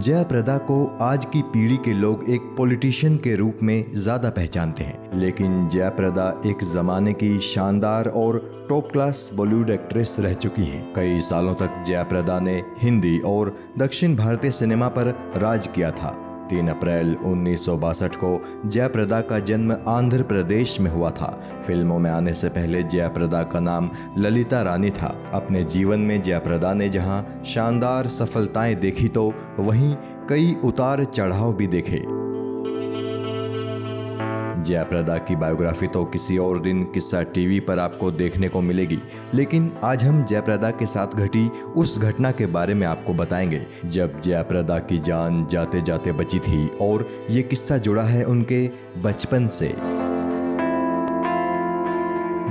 जयाप्रदा को आज की पीढ़ी के लोग एक पॉलिटिशियन के रूप में ज्यादा पहचानते हैं, लेकिन जयाप्रदा एक जमाने की शानदार और टॉप क्लास बॉलीवुड एक्ट्रेस रह चुकी हैं। कई सालों तक जयाप्रदा ने हिंदी और दक्षिण भारतीय सिनेमा पर राज किया था। 3 अप्रैल 1962 को जयाप्रदा का जन्म आंध्र प्रदेश में हुआ था। फिल्मों में आने से पहले जयाप्रदा का नाम ललिता रानी था। अपने जीवन में जयाप्रदा ने जहां शानदार सफलताएं देखी तो वहीं कई उतार चढ़ाव भी देखे। जयाप्रदा की बायोग्राफी तो किसी और दिन किस्सा टीवी पर आपको देखने को मिलेगी, लेकिन आज हम जयाप्रदा के साथ घटी उस घटना के बारे में आपको बताएंगे जब जयाप्रदा की जान जाते जाते बची थी, और ये किस्सा जुड़ा है उनके बचपन से।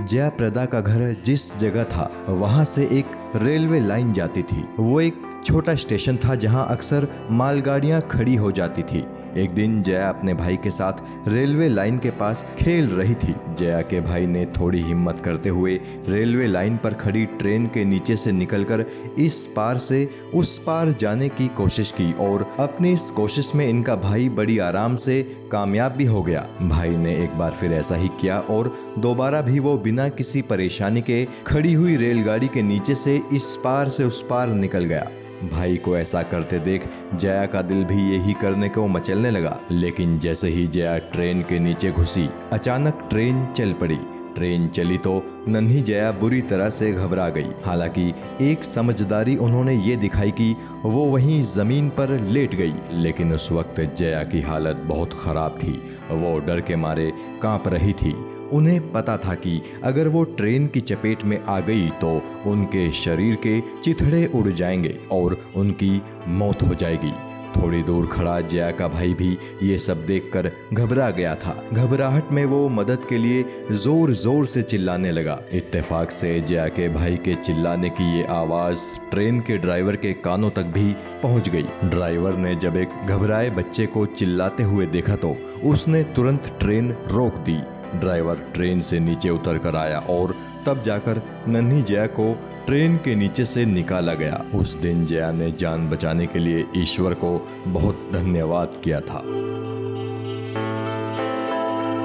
जयाप्रदा का घर जिस जगह था वहां से एक रेलवे लाइन जाती थी। वो एक छोटा स्टेशन था जहां अक्सर मालगाड़ियां खड़ी हो जाती थी। एक दिन जया अपने भाई के साथ रेलवे लाइन के पास खेल रही थी। जया के भाई ने थोड़ी हिम्मत करते हुए रेलवे लाइन पर खड़ी ट्रेन के नीचे से निकलकर इस पार से उस पार जाने की कोशिश की, और अपनी इस कोशिश में इनका भाई बड़ी आराम से कामयाब भी हो गया। भाई ने एक बार फिर ऐसा ही किया और दोबारा भी वो बिना किसी परेशानी के खड़ी हुई रेलगाड़ी के नीचे से इस पार से उस पार निकल गया। भाई को ऐसा करते देख जया का दिल भी यही करने को मचलने लगा, लेकिन जैसे ही जया ट्रेन के नीचे घुसी, अचानक ट्रेन चल पड़ी। ट्रेन चली तो नन्ही जया बुरी तरह से घबरा गई। हालांकि एक समझदारी उन्होंने ये दिखाई कि वो वहीं जमीन पर लेट गई, लेकिन उस वक्त जया की हालत बहुत खराब थी। वो डर के मारे कांप रही थी। उन्हें पता था कि अगर वो ट्रेन की चपेट में आ गई तो उनके शरीर के चिथड़े उड़ जाएंगे और उनकी मौत हो जाएगी। थोड़ी दूर खड़ा जया का भाई भी ये सब देखकर घबरा गया था। घबराहट में वो मदद के लिए जोर जोर से चिल्लाने लगा। इत्तेफाक से जया के भाई के चिल्लाने की ये आवाज ट्रेन के ड्राइवर के कानों तक भी पहुंच गई। ड्राइवर ने जब एक घबराए बच्चे को चिल्लाते हुए देखा तो उसने तुरंत ट्रेन रोक दी। ड्राइवर ट्रेन से नीचे उतर कर आया और तब जाकर नन्ही जया को ट्रेन के नीचे से निकाला गया। उस दिन जया ने जान बचाने के लिए ईश्वर को बहुत धन्यवाद किया था।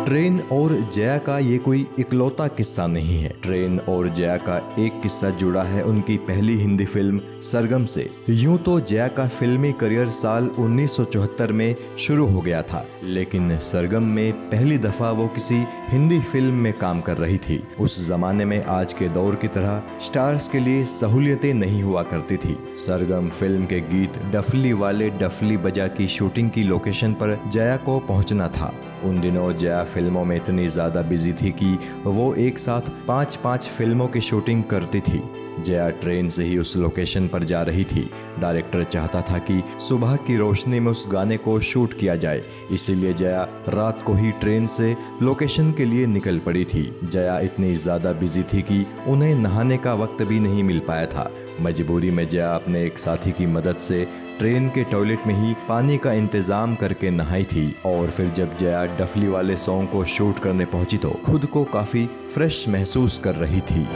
ट्रेन और जया का ये कोई इकलौता किस्सा नहीं है। ट्रेन और जया का एक किस्सा जुड़ा है उनकी पहली हिंदी फिल्म सरगम से। यूं तो जया का फिल्मी करियर साल 1974 में शुरू हो गया था, लेकिन सरगम में पहली दफा वो किसी हिंदी फिल्म में काम कर रही थी। उस जमाने में आज के दौर की तरह स्टार्स के लिए सहूलियतें नहीं हुआ करती थी। सरगम फिल्म के गीत डफली वाले डफली बजा की शूटिंग की लोकेशन पर जया को पहुंचना था। उन दिनों जया फिल्मों में इतनी ज्यादा बिजी थी कि वो एक साथ 5-5 फिल्मों की शूटिंग करती थी। जया ट्रेन से ही उस लोकेशन पर जा रही थी। डायरेक्टर चाहता था कि सुबह की रोशनी में उस गाने को शूट किया जाए, इसीलिए जया रात को ही ट्रेन से लोकेशन के लिए निकल पड़ी थी। जया इतनी ज्यादा बिजी थी कि उन्हें नहाने का वक्त भी नहीं मिल पाया था। मजबूरी में जया अपने एक साथी की मदद से ट्रेन के टॉयलेट में ही पानी का इंतजाम करके नहाई थी, और फिर जब जया डफली वाले सॉन्ग को शूट करने पहुंची तो खुद को काफी फ्रेश महसूस कर रही थी।